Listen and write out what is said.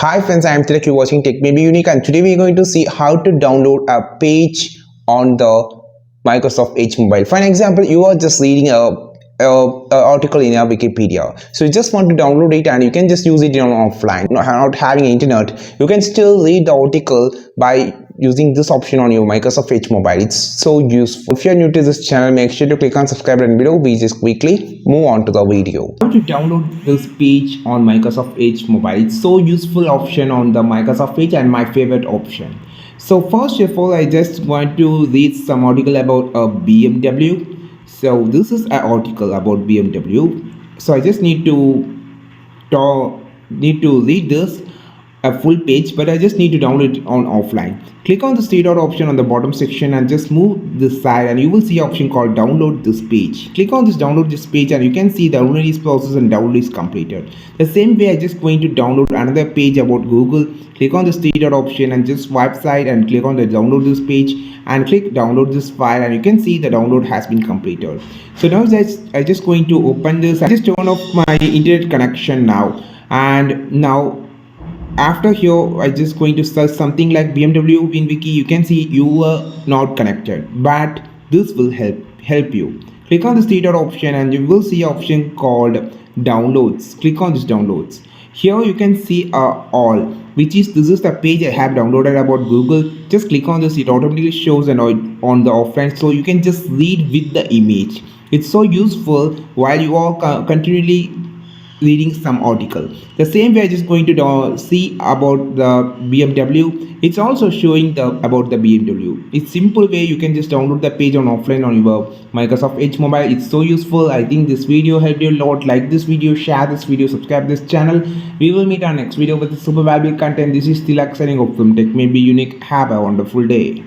Hi friends, I am Tilak. You're watching Tech Maybe Unique, and today we are going to see how to download a page on the Microsoft Edge mobile. For an example, you are just reading a article in your Wikipedia, so you just want to download it, and you can just use it on offline. Not having internet, you can still read the article by using this option on your Microsoft Edge mobile. It's so useful. If you're new to this channel, make sure to click on subscribe button below. We just quickly move on to the video. How to download this page on Microsoft Edge mobile? It's so useful option on the Microsoft Edge and my favorite option. So first of all, I just want to read some article about a BMW. So this is an article about BMW. So I just need to read this a full page, but I just need to download it on offline. Click on the three dot option on the bottom section and just move this side, and you will see an option called download this page. Click on this download this page, and you can see the download is process and download is completed. The same way, I just going to download another page about Google. Click on this three dot option and just swipe side and click on the download this page and click download this file, and you can see the download has been completed. So now I just going to open this. I just turn off my internet connection now, and now after here I just going to search something like BMW WinWiki. You can see you are not connected, but this will help you. Click on this three dot option and you will see an option called downloads. Click on this downloads. Here you can see all, which is this is the page I have downloaded about Google. Just click on this, it automatically shows an on the offline, so you can just read with the image. It's so useful while you are continually reading some article. The same way, I just going to see about the BMW. It's also showing the about the BMW. It's simple way you can just download the page on offline on your Microsoft Edge mobile. It's so useful. I think this video helped you a lot. Like this video, share this video, subscribe this channel. We will meet our next video with super valuable content. This is Tilak signing off from Tech Maybe Unique. Have a wonderful day.